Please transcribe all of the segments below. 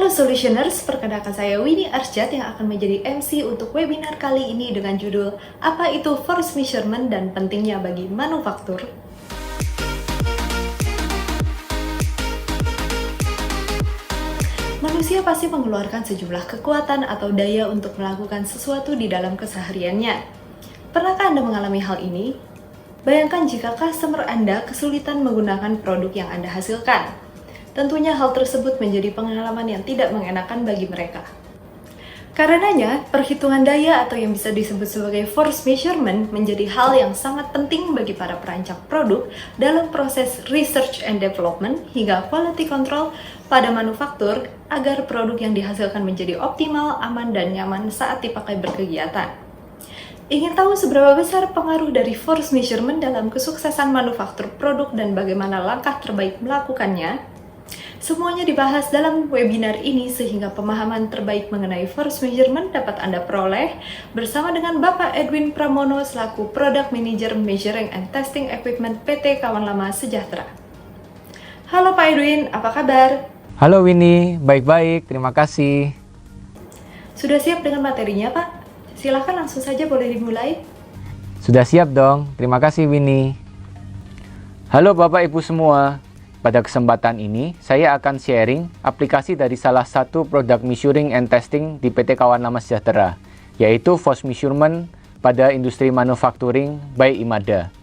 Halo Solutioners, perkenalkan saya Winnie Arsyad yang akan menjadi MC untuk webinar kali ini dengan judul Apa itu Force Measurement dan pentingnya bagi manufaktur? Manusia pasti mengeluarkan sejumlah kekuatan atau daya untuk melakukan sesuatu di dalam kesehariannya. Pernahkah Anda mengalami hal ini? Bayangkan jika customer Anda kesulitan menggunakan produk yang Anda hasilkan. Tentunya hal tersebut menjadi pengalaman yang tidak mengenakan bagi mereka. Karenanya, perhitungan daya atau yang bisa disebut sebagai force measurement menjadi hal yang sangat penting bagi para perancang produk dalam proses research and development hingga quality control pada manufaktur agar produk yang dihasilkan menjadi optimal, aman, dan nyaman saat dipakai berkegiatan. Ingin tahu seberapa besar pengaruh dari force measurement dalam kesuksesan manufaktur produk dan bagaimana langkah terbaik melakukannya? Semuanya dibahas dalam webinar ini sehingga pemahaman terbaik mengenai force measurement dapat Anda peroleh bersama dengan Bapak Edwin Pramono selaku Product Manager Measuring and Testing Equipment PT Kawan Lama Sejahtera. Halo Pak Edwin, apa kabar? Halo Winnie, baik-baik, terima kasih. Sudah siap dengan materinya Pak? Silahkan langsung saja boleh dimulai. Sudah siap dong, terima kasih Winnie. Halo Bapak Ibu semua. Pada kesempatan ini, saya akan sharing aplikasi dari salah satu produk measuring and testing di PT Kawan Lama Sejahtera, yaitu force measurement pada industri manufacturing by Imada.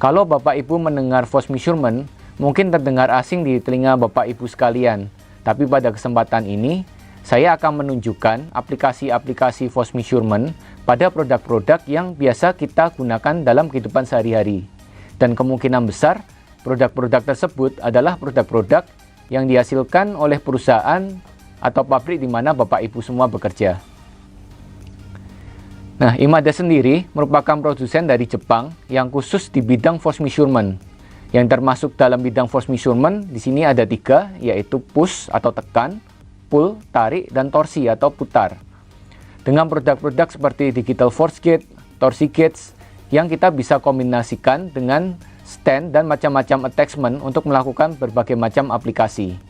Kalau Bapak Ibu mendengar force measurement, mungkin terdengar asing di telinga Bapak Ibu sekalian, tapi pada kesempatan ini, saya akan menunjukkan aplikasi-aplikasi force measurement pada produk-produk yang biasa kita gunakan dalam kehidupan sehari-hari. Dan kemungkinan besar, produk-produk tersebut adalah produk-produk yang dihasilkan oleh perusahaan atau pabrik di mana Bapak Ibu semua bekerja. Nah, Imada sendiri merupakan produsen dari Jepang yang khusus di bidang force measurement. Yang termasuk dalam bidang force measurement di sini ada 3, yaitu push atau tekan, pull, tarik, dan torsi atau putar. Dengan produk-produk seperti digital force gauge, torsi gauge, yang kita bisa kombinasikan dengan stand dan macam-macam attachment untuk melakukan berbagai macam aplikasi.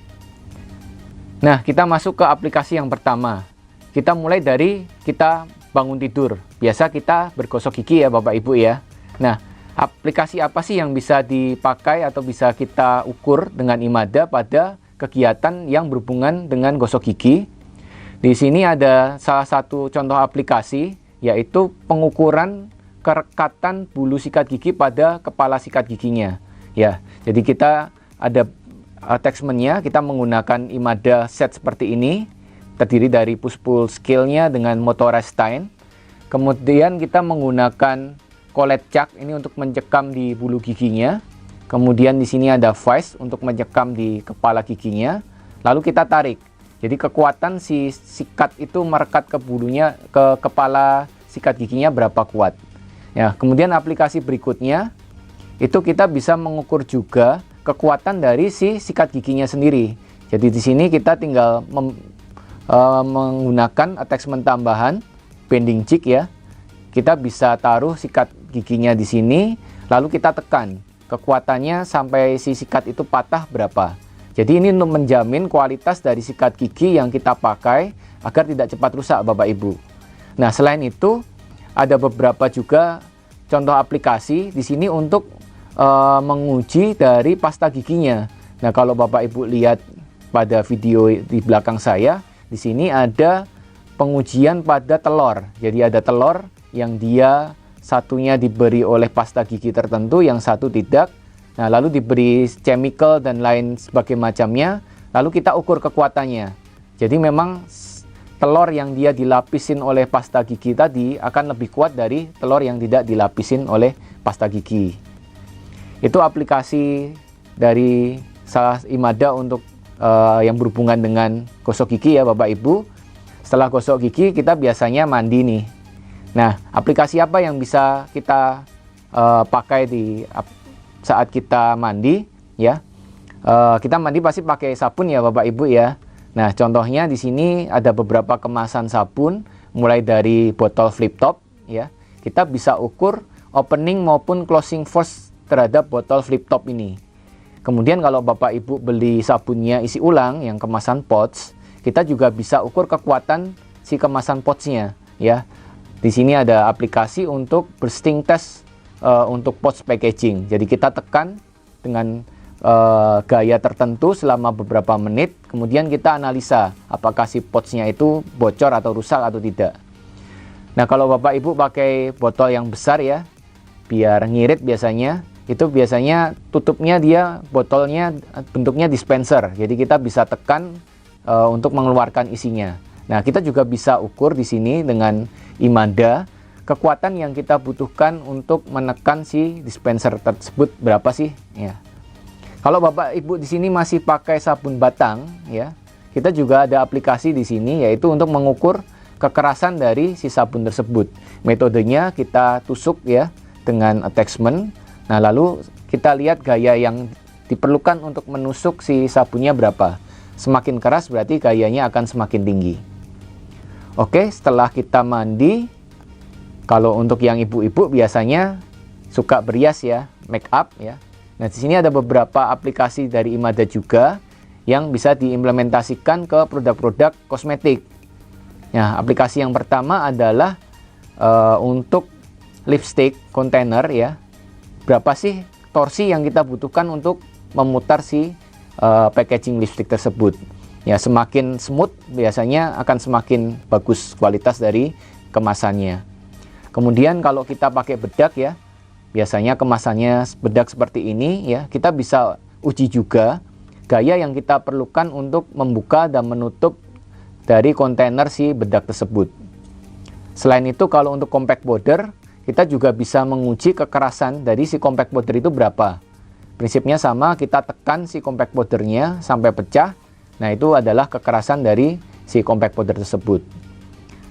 Nah, kita masuk ke aplikasi yang pertama. Kita mulai dari kita bangun tidur. Biasa kita bergosok gigi ya Bapak Ibu ya. Nah, aplikasi apa sih yang bisa dipakai atau bisa kita ukur dengan Imada pada kegiatan yang berhubungan dengan gosok gigi? Di sini ada salah satu contoh aplikasi, yaitu pengukuran kerekatan bulu sikat gigi pada kepala sikat giginya. Ya, jadi kita ada attachment-nya, kita menggunakan Imada set seperti ini, terdiri dari push-pull scale-nya dengan motorized tine. Kemudian kita menggunakan collet chuck ini untuk mencekam di bulu giginya. Kemudian di sini ada vice untuk mencekam di kepala giginya. Lalu kita tarik. Jadi kekuatan si sikat itu merekat ke bulunya, ke kepala sikat giginya berapa kuat. Ya, kemudian aplikasi berikutnya itu kita bisa mengukur juga kekuatan dari si sikat giginya sendiri. Jadi di sini kita tinggal menggunakan attachment tambahan bending jig ya. Kita bisa taruh sikat giginya di sini, lalu kita tekan kekuatannya sampai si sikat itu patah berapa. Jadi ini untuk menjamin kualitas dari sikat gigi yang kita pakai agar tidak cepat rusak Bapak Ibu. Nah, selain itu ada beberapa juga contoh aplikasi di sini untuk menguji dari pasta giginya. Nah, kalau Bapak Ibu lihat pada video di belakang saya, di sini ada pengujian pada telur. Jadi ada telur yang dia satunya diberi oleh pasta gigi tertentu, yang satu tidak. Nah, lalu diberi chemical dan lain sebagainya macamnya, lalu kita ukur kekuatannya. Jadi memang telur yang dia dilapisin oleh pasta gigi tadi akan lebih kuat dari telur yang tidak dilapisin oleh pasta gigi. Itu aplikasi dari salah Imada untuk yang berhubungan dengan gosok gigi ya Bapak Ibu. Setelah gosok gigi kita biasanya mandi nih. Nah, aplikasi apa yang bisa kita pakai di saat kita mandi ya? Kita mandi pasti pakai sabun ya Bapak Ibu ya. Nah, contohnya di sini ada beberapa kemasan sabun, mulai dari botol flip top, ya. Kita bisa ukur opening maupun closing force terhadap botol flip top ini. Kemudian kalau Bapak Ibu beli sabunnya isi ulang yang kemasan pouch, kita juga bisa ukur kekuatan si kemasan pouch-nya ya. Di sini ada aplikasi untuk bursting test untuk pouch packaging. Jadi kita tekan dengan gaya tertentu selama beberapa menit, kemudian kita analisa apakah si pouch-nya itu bocor atau rusak atau tidak. Nah, kalau Bapak Ibu pakai botol yang besar ya, biar ngirit biasanya, itu biasanya tutupnya dia botolnya bentuknya dispenser. Jadi kita bisa tekan untuk mengeluarkan isinya. Nah, kita juga bisa ukur di sini dengan IMADA kekuatan yang kita butuhkan untuk menekan si dispenser tersebut berapa sih ya. Kalau Bapak Ibu di sini masih pakai sabun batang ya, kita juga ada aplikasi di sini yaitu untuk mengukur kekerasan dari si sabun tersebut. Metodenya kita tusuk ya dengan attachment. Nah, lalu kita lihat gaya yang diperlukan untuk menusuk si sabunnya berapa. Semakin keras berarti gayanya akan semakin tinggi. Oke, setelah kita mandi, kalau untuk yang ibu-ibu biasanya suka berias ya, make up ya. Nah, di sini ada beberapa aplikasi dari IMADA juga yang bisa diimplementasikan ke produk-produk kosmetik. Nah, aplikasi yang pertama adalah untuk lipstick container ya. Berapa sih torsi yang kita butuhkan untuk memutar si packaging lipstick tersebut? Ya, semakin smooth biasanya akan semakin bagus kualitas dari kemasannya. Kemudian kalau kita pakai bedak ya, biasanya kemasannya bedak seperti ini ya, kita bisa uji juga gaya yang kita perlukan untuk membuka dan menutup dari kontainer si bedak tersebut. Selain itu, kalau untuk compact powder, kita juga bisa menguji kekerasan dari si compact powder itu berapa. Prinsipnya sama, kita tekan si compact powdernya sampai pecah. Nah, itu adalah kekerasan dari si compact powder tersebut.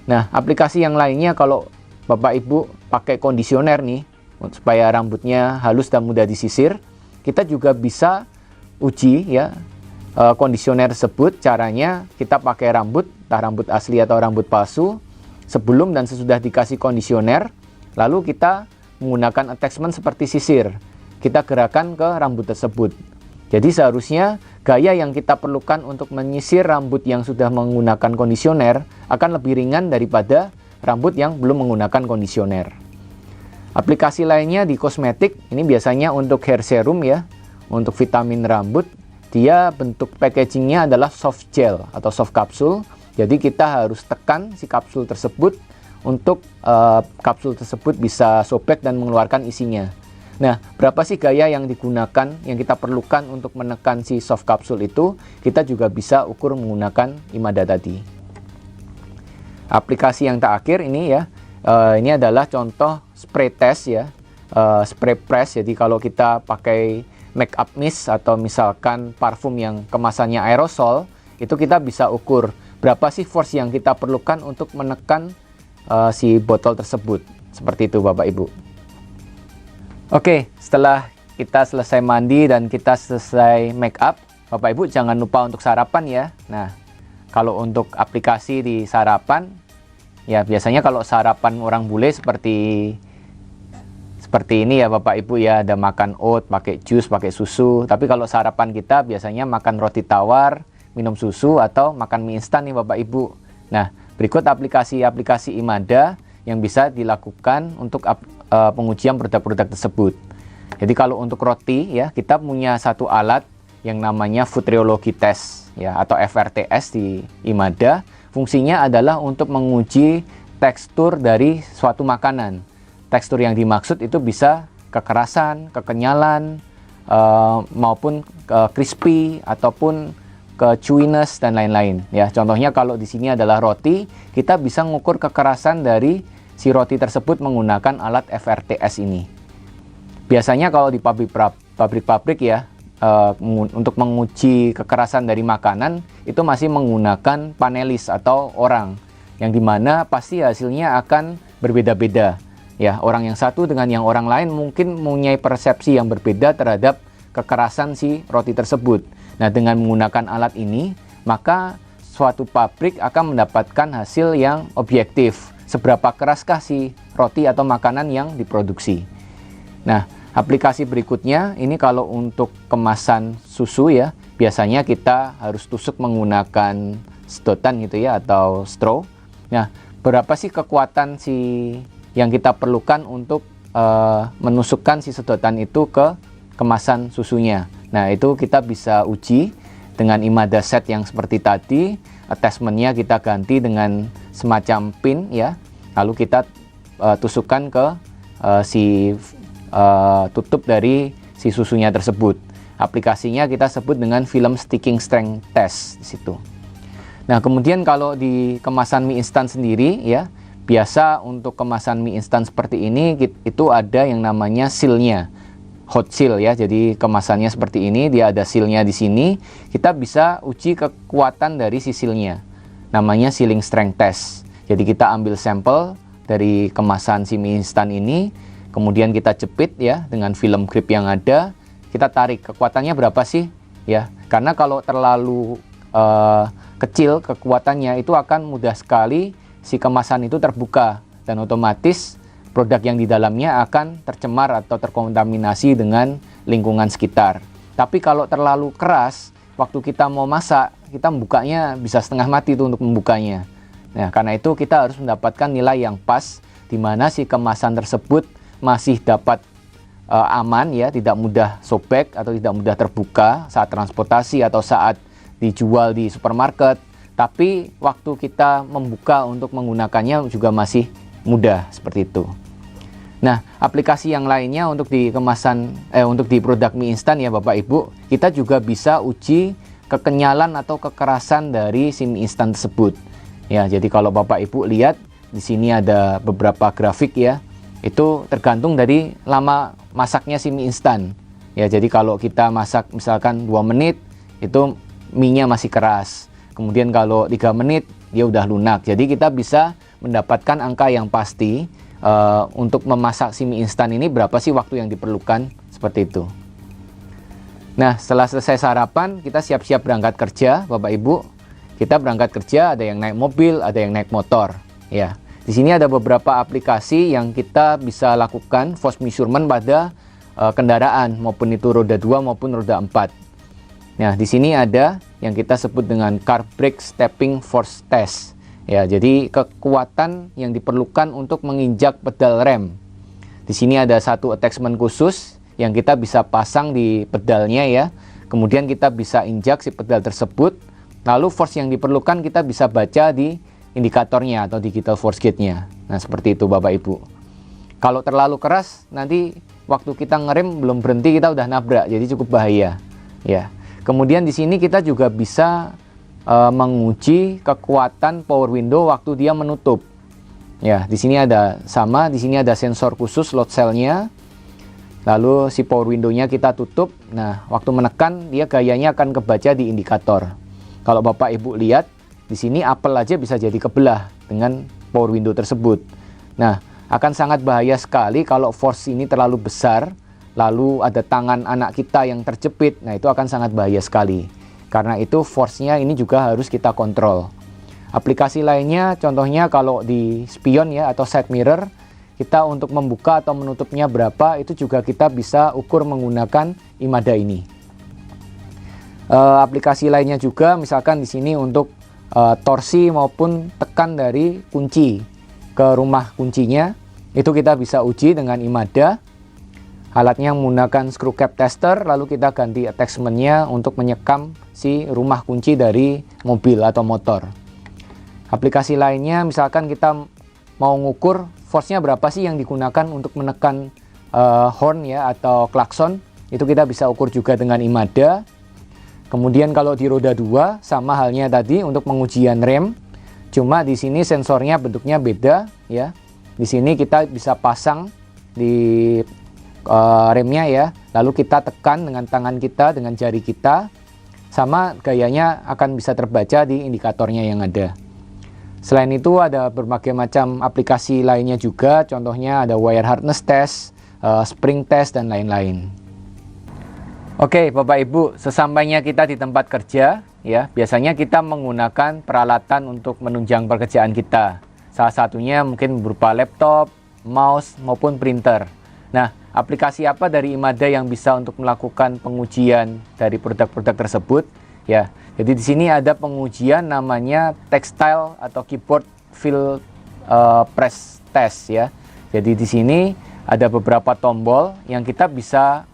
Nah, aplikasi yang lainnya kalau Bapak Ibu pakai kondisioner nih, supaya rambutnya halus dan mudah disisir, kita juga bisa uji ya kondisioner tersebut. Caranya kita pakai rambut, entah rambut asli atau rambut palsu, sebelum dan sesudah dikasih kondisioner, lalu kita menggunakan attachment seperti sisir. Kita gerakan ke rambut tersebut. Jadi seharusnya gaya yang kita perlukan untuk menyisir rambut yang sudah menggunakan kondisioner akan lebih ringan daripada rambut yang belum menggunakan kondisioner. Aplikasi lainnya di kosmetik, ini biasanya untuk hair serum ya, untuk vitamin rambut. Dia bentuk packagingnya adalah soft gel atau soft kapsul. Jadi kita harus tekan si kapsul tersebut untuk kapsul tersebut bisa sobek dan mengeluarkan isinya. Nah, berapa sih gaya yang digunakan, yang kita perlukan untuk menekan si soft kapsul itu, kita juga bisa ukur menggunakan IMADA tadi. Aplikasi yang terakhir ini ya, ini adalah contoh spray test ya, spray press. Jadi kalau kita pakai make up mist atau misalkan parfum yang kemasannya aerosol, itu kita bisa ukur berapa sih force yang kita perlukan untuk menekan si botol tersebut. Seperti itu Bapak Ibu. Oke, setelah kita selesai mandi dan kita selesai make up, Bapak Ibu jangan lupa untuk sarapan ya. Nah, kalau untuk aplikasi di sarapan, ya biasanya kalau sarapan orang bule seperti ini ya Bapak Ibu ya, ada makan oat, pakai jus, pakai susu. Tapi kalau sarapan kita biasanya makan roti tawar, minum susu, atau makan mie instan nih Bapak Ibu. Nah, berikut aplikasi-aplikasi IMADA yang bisa dilakukan untuk pengujian produk-produk tersebut. Jadi kalau untuk roti ya, kita punya satu alat yang namanya Food Rheology Test ya, atau FRTS di IMADA. Fungsinya adalah untuk menguji tekstur dari suatu makanan. Tekstur yang dimaksud itu bisa kekerasan, kekenyalan, maupun crispy ataupun ke chewiness dan lain-lain ya. Contohnya kalau di sini adalah roti, kita bisa mengukur kekerasan dari si roti tersebut menggunakan alat FRTS ini. Biasanya kalau di pabrik-pabrik ya, untuk menguji kekerasan dari makanan itu masih menggunakan panelis atau orang, yang dimana pasti hasilnya akan berbeda-beda. Ya, orang yang satu dengan yang orang lain mungkin mempunyai persepsi yang berbeda terhadap kekerasan si roti tersebut. Nah, dengan menggunakan alat ini, maka suatu pabrik akan mendapatkan hasil yang objektif. Seberapa keraskah si roti atau makanan yang diproduksi. Nah, aplikasi berikutnya, ini kalau untuk kemasan susu ya, biasanya kita harus tusuk menggunakan sedotan gitu ya, atau straw. Nah, berapa sih kekuatan yang kita perlukan untuk menusukkan si sedotan itu ke kemasan susunya. Nah, itu kita bisa uji dengan IMADA set yang seperti tadi. Attachment-nya kita ganti dengan semacam pin ya. Lalu kita tusukkan ke tutup dari si susunya tersebut. Aplikasinya kita sebut dengan film sticking strength test di situ. Nah, kemudian kalau di kemasan mie instan sendiri ya, biasa untuk kemasan mie instan seperti ini itu ada yang namanya seal-nya, hot seal ya. Jadi kemasannya seperti ini, dia ada seal-nya di sini. Kita bisa uji kekuatan dari si seal-nya. Namanya sealing strength test. Jadi kita ambil sampel dari kemasan si mie instan ini, kemudian kita jepit ya dengan film grip yang ada. Kita tarik kekuatannya berapa sih ya. Karena kalau terlalu kecil kekuatannya, itu akan mudah sekali si kemasan itu terbuka dan otomatis produk yang di dalamnya akan tercemar atau terkontaminasi dengan lingkungan sekitar. Tapi kalau terlalu keras, waktu kita mau masak, kita membukanya bisa setengah mati tuh untuk membukanya. Nah, karena itu kita harus mendapatkan nilai yang pas, di mana si kemasan tersebut masih dapat aman ya, tidak mudah sobek atau tidak mudah terbuka saat transportasi atau saat dijual di supermarket. Tapi waktu kita membuka untuk menggunakannya juga masih mudah seperti itu. Nah, aplikasi yang lainnya untuk di untuk di produk mie instan ya Bapak Ibu, kita juga bisa uji kekenyalan atau kekerasan dari si mie instan tersebut. Ya, jadi kalau Bapak Ibu lihat di sini ada beberapa grafik ya. Itu tergantung dari lama masaknya si mie instan. Ya, jadi kalau kita masak misalkan 2 menit, itu mie-nya masih keras. Kemudian kalau 3 menit dia udah lunak. Jadi kita bisa mendapatkan angka yang pasti untuk memasak si mie instan ini berapa sih waktu yang diperlukan, seperti itu. Nah, setelah selesai sarapan, kita siap-siap berangkat kerja, Bapak Ibu. Kita berangkat kerja, ada yang naik mobil, ada yang naik motor. Ya, di sini ada beberapa aplikasi yang kita bisa lakukan force measurement pada kendaraan, maupun itu roda 2 maupun roda 4. Nah, di sini ada yang kita sebut dengan car brake stepping force test. Ya, jadi kekuatan yang diperlukan untuk menginjak pedal rem. Di sini ada satu attachment khusus yang kita bisa pasang di pedalnya ya. Kemudian kita bisa injak si pedal tersebut. Lalu force yang diperlukan kita bisa baca di indikatornya atau digital force gauge-nya. Nah, seperti itu Bapak Ibu. Kalau terlalu keras, nanti waktu kita ngerem belum berhenti kita udah nabrak, jadi cukup bahaya. Ya. Kemudian di sini kita juga bisa menguji kekuatan power window waktu dia menutup. Ya, di sini ada di sini ada sensor khusus load cell-nya. Lalu si power window-nya kita tutup. Nah, waktu menekan dia gayanya akan kebaca di indikator. Kalau Bapak Ibu lihat, di sini apel aja bisa jadi kebelah dengan power window tersebut. Nah, akan sangat bahaya sekali kalau force ini terlalu besar. Lalu ada tangan anak kita yang terjepit, nah itu akan sangat bahaya sekali. Karena itu force-nya ini juga harus kita kontrol. Aplikasi lainnya, contohnya kalau di spion ya atau side mirror, kita untuk membuka atau menutupnya berapa, itu juga kita bisa ukur menggunakan IMADA ini. Aplikasi lainnya juga, misalkan di sini untuk torsi maupun tekan dari kunci ke rumah kuncinya, itu kita bisa uji dengan IMADA. Alatnya menggunakan screw cap tester, lalu kita ganti attachment-nya untuk menyekam si rumah kunci dari mobil atau motor. Aplikasi lainnya, misalkan kita mau ngukur force-nya berapa sih yang digunakan untuk menekan horn ya atau klakson, itu kita bisa ukur juga dengan IMADA. Kemudian kalau di roda 2, sama halnya tadi untuk pengujian rem, cuma di sini sensornya bentuknya beda ya. Di sini kita bisa pasang di remnya ya, lalu kita tekan dengan tangan kita, dengan jari kita, sama gayanya akan bisa terbaca di indikatornya yang ada. Selain itu ada berbagai macam aplikasi lainnya juga, contohnya ada wire hardness test, spring test, dan lain-lain. Oke Bapak Ibu, sesampainya kita di tempat kerja ya, biasanya kita menggunakan peralatan untuk menunjang pekerjaan kita. Salah satunya mungkin berupa laptop, mouse, maupun printer. Nah, aplikasi apa dari IMADA yang bisa untuk melakukan pengujian dari produk-produk tersebut? Ya, jadi di sini ada pengujian namanya textile atau keyboard feel press test ya. Jadi di sini ada beberapa tombol yang kita bisa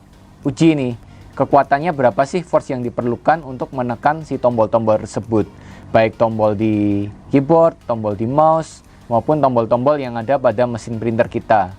uji nih. Kekuatannya berapa sih force yang diperlukan untuk menekan si tombol-tombol tersebut. Baik tombol di keyboard, tombol di mouse, maupun tombol-tombol yang ada pada mesin printer kita.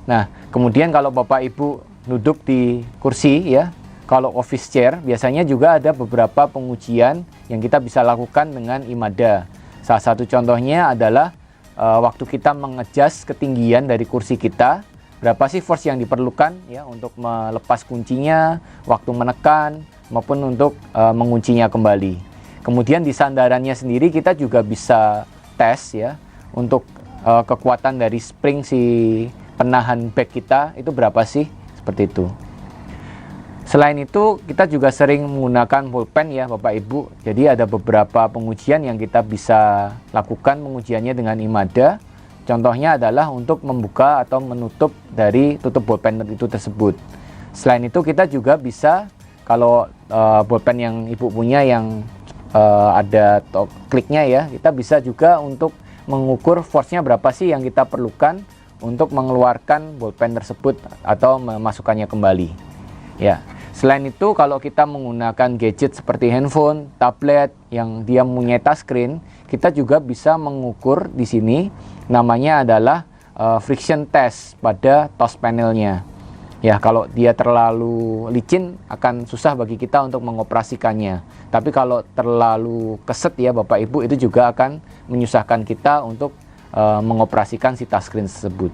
Nah, kemudian kalau Bapak Ibu duduk di kursi ya, kalau office chair biasanya juga ada beberapa pengujian yang kita bisa lakukan dengan IMADA. Salah satu contohnya adalah waktu kita mengadjust ketinggian dari kursi kita, berapa sih force yang diperlukan ya untuk melepas kuncinya, waktu menekan maupun untuk menguncinya kembali. Kemudian di sandarannya sendiri kita juga bisa tes ya untuk kekuatan dari spring si penahan bag kita itu berapa sih, seperti itu. Selain itu kita juga sering menggunakan pulpen ya Bapak Ibu. Jadi ada beberapa pengujian yang kita bisa lakukan pengujiannya dengan IMADA. Contohnya adalah untuk membuka atau menutup dari tutup bolpen itu tersebut. Selain itu kita juga bisa, kalau bolpen yang Ibu punya yang ada kliknya ya, kita bisa juga untuk mengukur force-nya berapa sih yang kita perlukan untuk mengeluarkan bolpen tersebut atau memasukkannya kembali. Ya. Selain itu kalau kita menggunakan gadget seperti handphone, tablet yang dia mempunyai touchscreen, kita juga bisa mengukur di sini namanya adalah friction test pada touch panelnya. Ya, kalau dia terlalu licin akan susah bagi kita untuk mengoperasikannya. Tapi kalau terlalu keset ya Bapak Ibu, itu juga akan menyusahkan kita untuk mengoperasikan si touchscreen tersebut.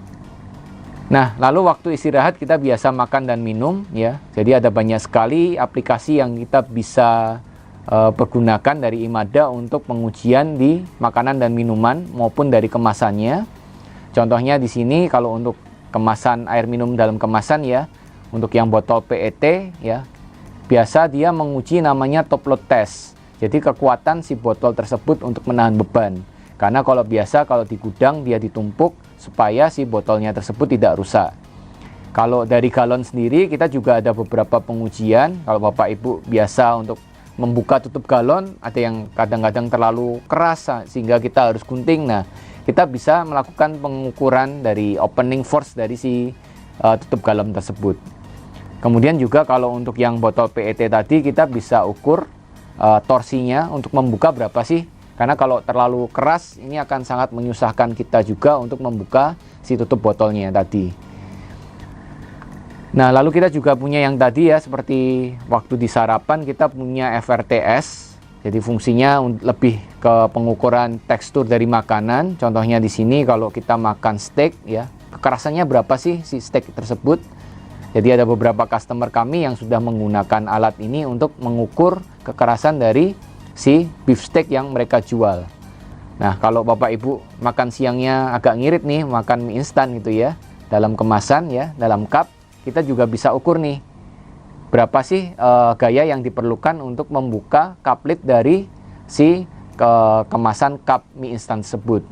Nah, lalu waktu istirahat kita biasa makan dan minum ya. Jadi ada banyak sekali aplikasi yang kita bisa pergunakan dari IMADA untuk pengujian di makanan dan minuman maupun dari kemasannya. Contohnya di sini kalau untuk kemasan air minum dalam kemasan ya, untuk yang botol PET ya, biasa dia menguji namanya top load test. Jadi kekuatan si botol tersebut untuk menahan beban. Karena kalau biasa kalau di gudang dia ditumpuk supaya si botolnya tersebut tidak rusak. Kalau dari galon sendiri kita juga ada beberapa pengujian. Kalau Bapak Ibu biasa untuk membuka tutup galon, ada yang kadang-kadang terlalu keras sehingga kita harus gunting. Nah, kita bisa melakukan pengukuran dari opening force dari si tutup galon tersebut. Kemudian juga kalau untuk yang botol PET tadi kita bisa ukur torsinya untuk membuka berapa sih. Karena kalau terlalu keras ini akan sangat menyusahkan kita juga untuk membuka si tutup botolnya tadi. Nah, lalu kita juga punya yang tadi ya, seperti waktu di sarapan kita punya FRTS. Jadi fungsinya lebih ke pengukuran tekstur dari makanan. Contohnya di sini kalau kita makan steak ya, kekerasannya berapa sih si steak tersebut. Jadi ada beberapa customer kami yang sudah menggunakan alat ini untuk mengukur kekerasan dari si beef steak yang mereka jual. Nah, kalau Bapak Ibu makan siangnya agak ngirit nih, makan mie instan gitu ya, dalam kemasan ya, dalam cup, kita juga bisa ukur nih berapa sih gaya yang diperlukan untuk membuka cup lid dari si kemasan cup mie instan tersebut.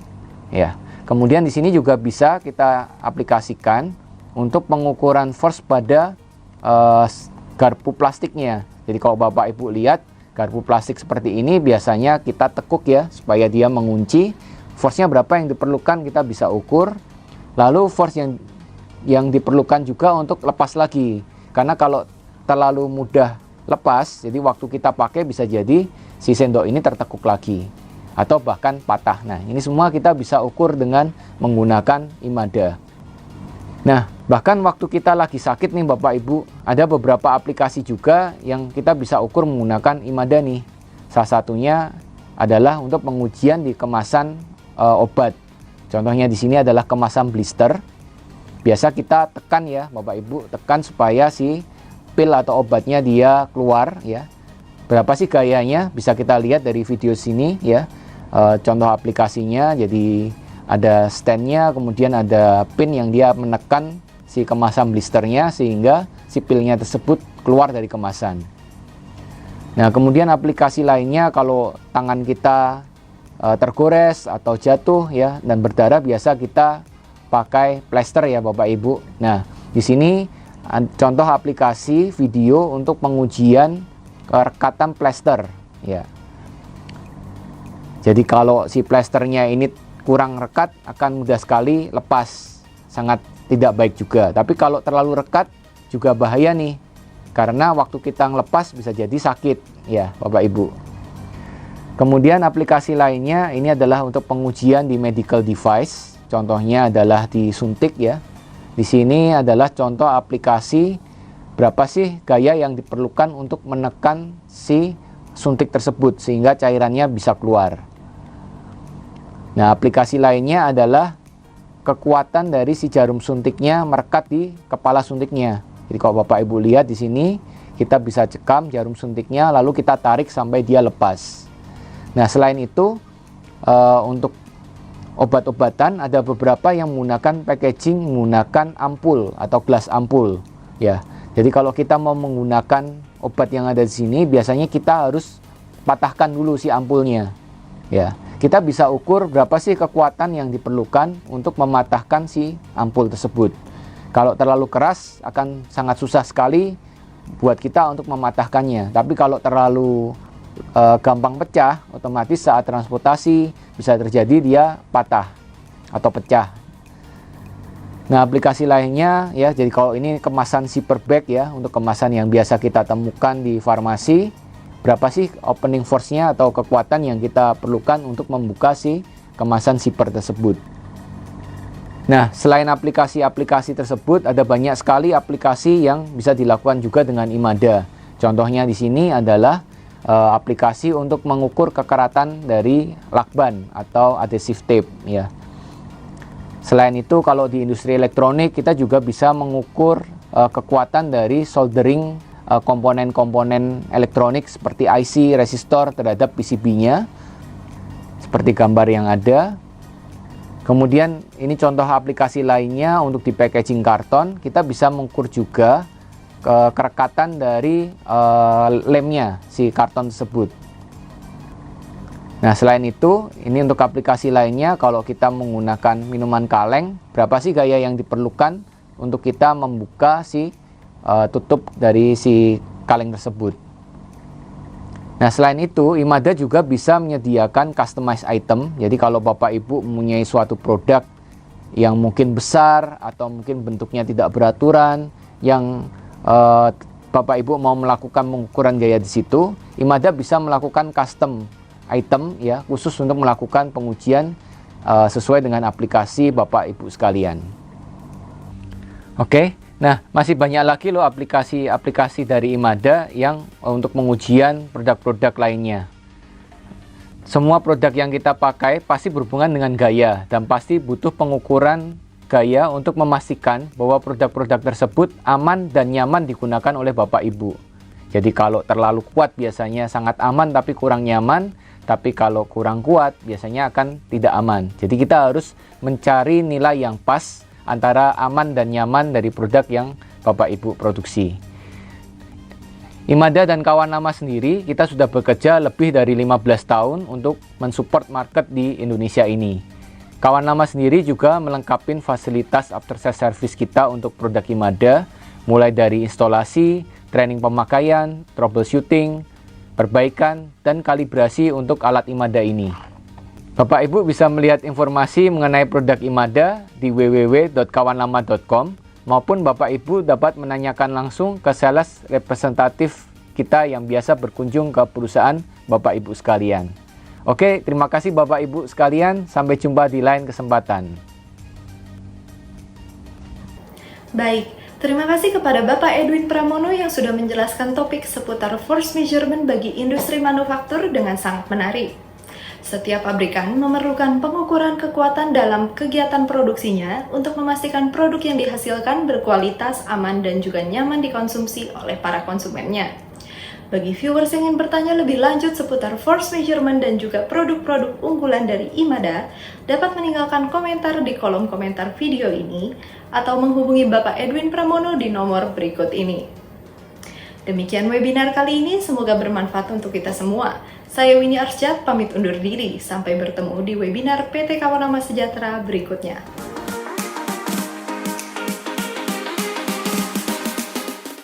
Ya. Kemudian di sini juga bisa kita aplikasikan untuk pengukuran force pada garpu plastiknya. Jadi kalau Bapak Ibu lihat garpu plastik seperti ini biasanya kita tekuk ya supaya dia mengunci. Force-nya berapa yang diperlukan kita bisa ukur. Lalu force yang diperlukan juga untuk lepas lagi. Karena kalau terlalu mudah lepas, jadi waktu kita pakai bisa jadi si sendok ini tertekuk lagi atau bahkan patah. Nah, ini semua kita bisa ukur dengan menggunakan IMADA. Nah, bahkan waktu kita lagi sakit nih Bapak Ibu, ada beberapa aplikasi juga yang kita bisa ukur menggunakan IMADA nih. Salah satunya adalah untuk pengujian di kemasan obat. Contohnya di sini adalah kemasan blister. Biasa kita tekan ya Bapak Ibu, tekan supaya si pil atau obatnya dia keluar ya. Berapa sih gayanya? Bisa kita lihat dari video sini ya. Contoh aplikasinya, jadi ada standnya, kemudian ada pin yang dia menekan si kemasan blisternya sehingga si pilnya tersebut keluar dari kemasan. Nah, kemudian aplikasi lainnya kalau tangan kita tergores atau jatuh ya dan berdarah, biasa kita pakai plester ya Bapak Ibu. Nah, di sini contoh aplikasi video untuk pengujian kerekatan plester ya. Jadi kalau si plesternya ini kurang rekat akan mudah sekali lepas, sangat tidak baik juga. Tapi kalau terlalu rekat juga bahaya nih, karena waktu kita ngelepas bisa jadi sakit ya Bapak Ibu. Kemudian aplikasi lainnya ini adalah untuk pengujian di medical device. Contohnya adalah di suntik ya. Di sini adalah contoh aplikasi berapa sih gaya yang diperlukan untuk menekan si suntik tersebut sehingga cairannya bisa keluar. Nah, aplikasi lainnya adalah kekuatan dari si jarum suntiknya merekat di kepala suntiknya. Jadi kalau Bapak Ibu lihat di sini, kita bisa cekam jarum suntiknya lalu kita tarik sampai dia lepas. Nah, selain itu untuk obat-obatan ada beberapa yang menggunakan packaging menggunakan ampul atau gelas ampul ya. Jadi kalau kita mau menggunakan obat yang ada di sini, biasanya kita harus patahkan dulu si ampulnya ya. Kita bisa ukur berapa sih kekuatan yang diperlukan untuk mematahkan si ampul tersebut. Kalau terlalu keras akan sangat susah sekali buat kita untuk mematahkannya. Tapi kalau terlalu gampang pecah, otomatis saat transportasi bisa terjadi dia patah atau pecah. Nah, aplikasi lainnya ya, jadi kalau ini kemasan zipper bag ya, untuk kemasan yang biasa kita temukan di farmasi. Berapa sih opening force-nya atau kekuatan yang kita perlukan untuk membuka si kemasan zipper tersebut. Nah, selain aplikasi-aplikasi tersebut, ada banyak sekali aplikasi yang bisa dilakukan juga dengan IMADA. Contohnya di sini adalah aplikasi untuk mengukur kekeratan dari lakban atau adhesive tape ya. Selain itu, kalau di industri elektronik kita juga bisa mengukur kekuatan dari soldering komponen-komponen elektronik seperti IC, resistor terhadap PCB-nya seperti gambar yang ada. Kemudian ini contoh aplikasi lainnya untuk di packaging karton, kita bisa mengukur juga kerekatan dari lemnya si karton tersebut. Nah, selain itu ini untuk aplikasi lainnya, kalau kita menggunakan minuman kaleng, berapa sih gaya yang diperlukan untuk kita membuka si tutup dari si kaleng tersebut. Nah, selain itu IMADA juga bisa menyediakan customized item. Jadi kalau Bapak Ibu mempunyai suatu produk yang mungkin besar atau mungkin bentuknya tidak beraturan, yang Bapak Ibu mau melakukan pengukuran gaya di situ, IMADA bisa melakukan custom item ya, khusus untuk melakukan pengujian sesuai dengan aplikasi Bapak Ibu sekalian. Oke. Nah, masih banyak lagi loh aplikasi-aplikasi dari IMADA yang untuk pengujian produk-produk lainnya. Semua produk yang kita pakai pasti berhubungan dengan gaya dan pasti butuh pengukuran gaya untuk memastikan bahwa produk-produk tersebut aman dan nyaman digunakan oleh Bapak Ibu. Jadi kalau terlalu kuat biasanya sangat aman tapi kurang nyaman, tapi kalau kurang kuat biasanya akan tidak aman. Jadi kita harus mencari nilai yang pas antara aman dan nyaman dari produk yang Bapak Ibu produksi. IMADA dan kawan lama sendiri, kita sudah bekerja lebih dari 15 tahun untuk mensupport market di Indonesia ini. Kawan lama sendiri juga melengkapi fasilitas after sales service kita untuk produk IMADA, mulai dari instalasi, training pemakaian, troubleshooting, perbaikan, dan kalibrasi untuk alat IMADA ini. Bapak Ibu bisa melihat informasi mengenai produk IMADA di www.kawanlama.com maupun Bapak Ibu dapat menanyakan langsung ke sales representatif kita yang biasa berkunjung ke perusahaan Bapak Ibu sekalian. Oke, terima kasih Bapak Ibu sekalian, sampai jumpa di lain kesempatan. Baik, terima kasih kepada Bapak Edwin Pramono yang sudah menjelaskan topik seputar force measurement bagi industri manufaktur dengan sangat menarik. Setiap pabrikan memerlukan pengukuran kekuatan dalam kegiatan produksinya untuk memastikan produk yang dihasilkan berkualitas, aman, dan juga nyaman dikonsumsi oleh para konsumennya. Bagi viewers yang ingin bertanya lebih lanjut seputar force measurement dan juga produk-produk unggulan dari IMADA, dapat meninggalkan komentar di kolom komentar video ini atau menghubungi Bapak Edwin Pramono di nomor berikut ini. Demikian webinar kali ini, semoga bermanfaat untuk kita semua. Saya Winnie Arsjad pamit undur diri, sampai bertemu di webinar PT Kawan Lama Sejahtera berikutnya.